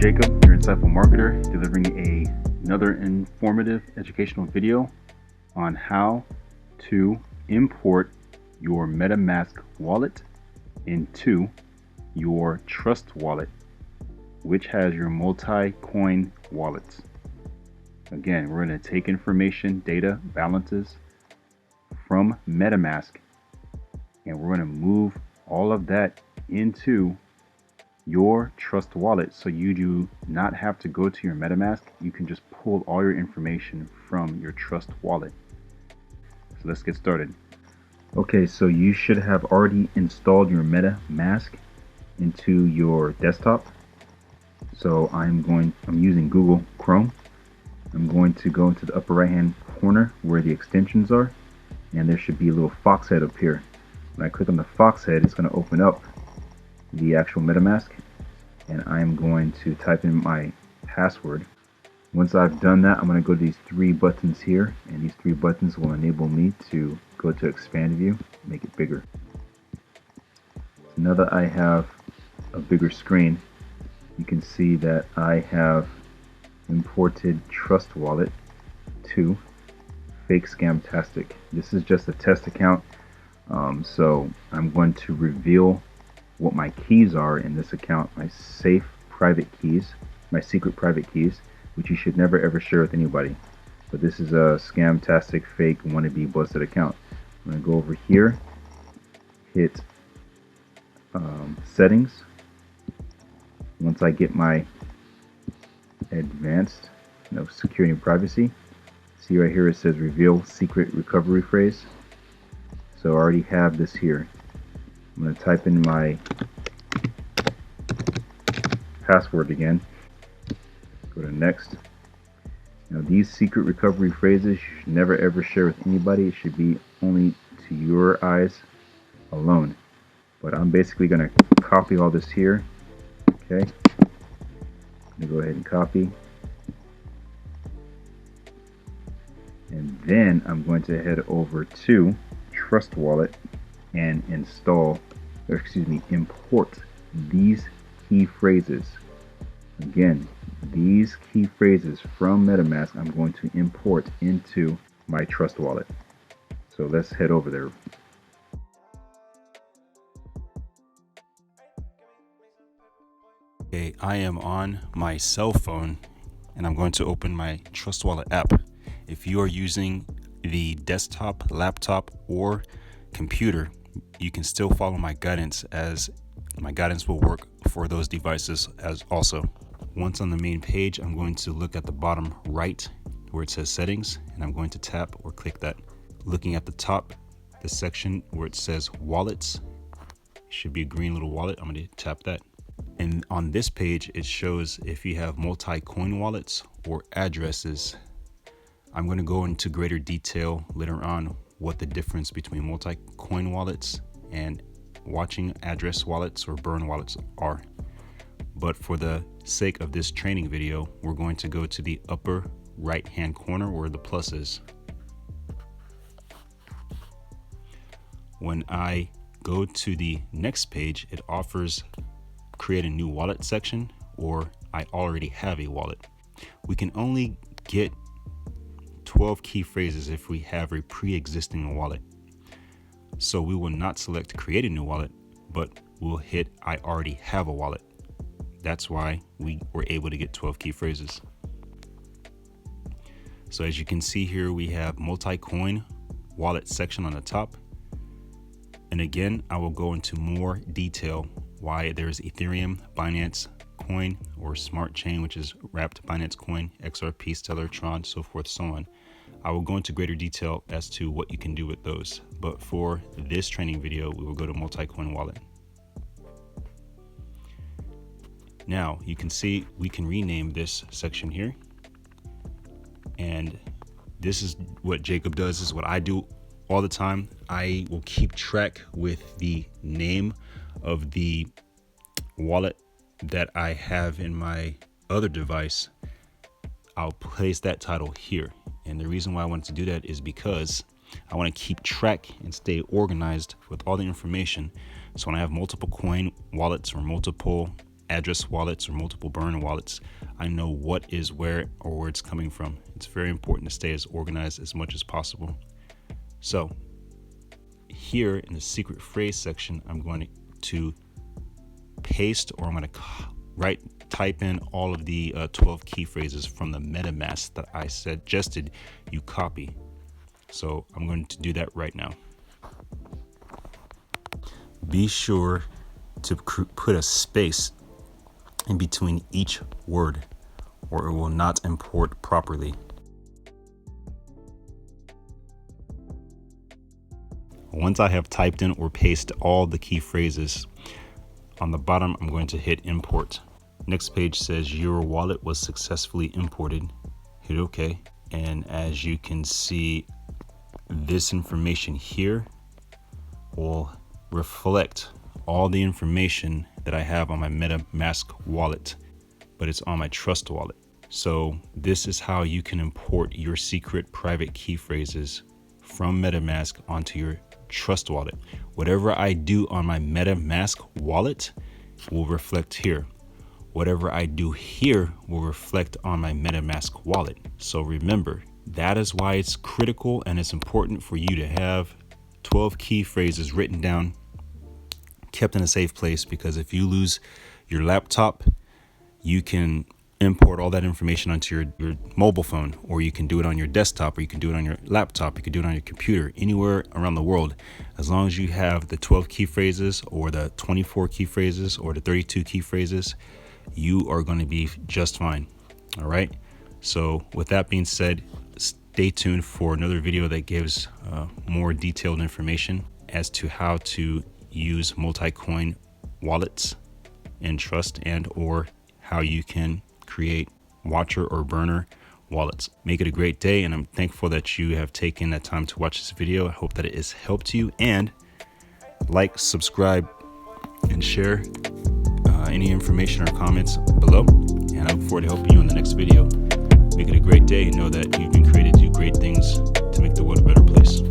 Jacob, your insightful marketer, delivering another informative educational video on how to import your MetaMask wallet into your TrustWallet, which has your multi-coin wallets. Again, we're going to take information, data, balances from MetaMask, and we're going to move all of that into your TrustWallet, so you do not have to go to your MetaMask. You can just pull all your information from your TrustWallet. So let's get started. Okay, so you should have already installed your MetaMask into your desktop. So I'm using Google Chrome. I'm going to go into the upper right hand corner where the extensions are, and there should be a little fox head up here. When I click on the fox head, it's going to open up the actual MetaMask, and I'm going to type in my password. Once I've done that, I'm going to go to these three buttons here, and these three buttons will enable me to go to expand view, make it bigger. So now that I have a bigger screen, you can see that I have imported TrustWallet to Fake Scamtastic. This is just a test account, so I'm going to reveal what my keys are in this account, my safe private keys, my secret private keys, which you should never ever share with anybody. But this is a scamtastic, fake, wannabe, busted account. I'm going to go over here, hit settings. Once I get my advanced, security and privacy, see right here it says reveal secret recovery phrase. So I already have this here. I'm going to type in my password again. Go to next. Now these secret recovery phrases you should never ever share with anybody. It should be only to your eyes alone. But I'm basically going to copy all this here. Okay. I'm going to go ahead and copy. And then I'm going to head over to TrustWallet and import these key phrases. Again, these key phrases from MetaMask I'm going to import into my TrustWallet. So let's head over there. Okay, I am on my cell phone and I'm going to open my TrustWallet app. If you are using the desktop, laptop, or computer, you can still follow my guidance, as my guidance will work for those devices as also. Once on the main page, I'm going to look at the bottom right where it says settings, and I'm going to tap or click that. Looking at the top, the section where it says wallets, it should be a green little wallet. I'm going to tap that. And on this page, it shows if you have multi-coin wallets or addresses. I'm going to go into greater detail later on what the difference between multi-coin wallets and watching address wallets or burn wallets are. But for the sake of this training video, we're going to go to the upper right hand corner where the plus is. When I go to the next page, it offers create a new wallet section, or I already have a wallet. We can only get 12 key phrases if we have a pre-existing wallet. So we will not select create a new wallet, but we'll hit I already have a wallet. That's why we were able to get 12 key phrases. So as you can see here, we have multi-coin wallet section on the top. And again, I will go into more detail why there's Ethereum, Binance Coin, or Smart Chain, which is wrapped Binance Coin, XRP, Stellar, Tron, so forth, so on. I will go into greater detail as to what you can do with those. But for this training video, we will go to multi-coin wallet. Now you can see we can rename this section here. And this is what Jacob does, this is what I do all the time. I will keep track with the name of the wallet that I have in my other device. I'll place that title here. And the reason why I wanted to do that is because I want to keep track and stay organized with all the information. So when I have multiple coin wallets or multiple address wallets or multiple burn wallets, I know what is where or where it's coming from. It's very important to stay as organized as much as possible. So here in the secret phrase section, I'm going to paste, or I'm going to type in all of the 12 key phrases from the MetaMask that I suggested you copy. So I'm going to do that right now. Be sure to put a space in between each word, or it will not import properly. Once I have typed in or pasted all the key phrases, on the bottom I'm going to hit import. Next page says your wallet was successfully imported. Hit OK. And as you can see, this information here will reflect all the information that I have on my MetaMask wallet, but it's on my TrustWallet. So this is how you can import your secret private key phrases from MetaMask onto your TrustWallet. Whatever I do on my MetaMask wallet will reflect here. Whatever I do here will reflect on my MetaMask wallet. So remember, that is why it's critical and it's important for you to have 12 key phrases written down, kept in a safe place, because if you lose your laptop, you can import all that information onto your mobile phone, or you can do it on your desktop, or you can do it on your laptop, you can do it on your computer, anywhere around the world. As long as you have the 12 key phrases or the 24 key phrases or the 32 key phrases, you are going to be just fine. All right. So with that being said, stay tuned for another video that gives more detailed information as to how to use multi-coin wallets in Trust, and or how you can create watcher or burner wallets. Make it a great day, and I'm thankful that you have taken the time to watch this video. I hope that it has helped you, and like, subscribe, and share any information or comments below, and I look forward to helping you in the next video. Make it a great day, and know that you've been created to do great things to make the world a better place.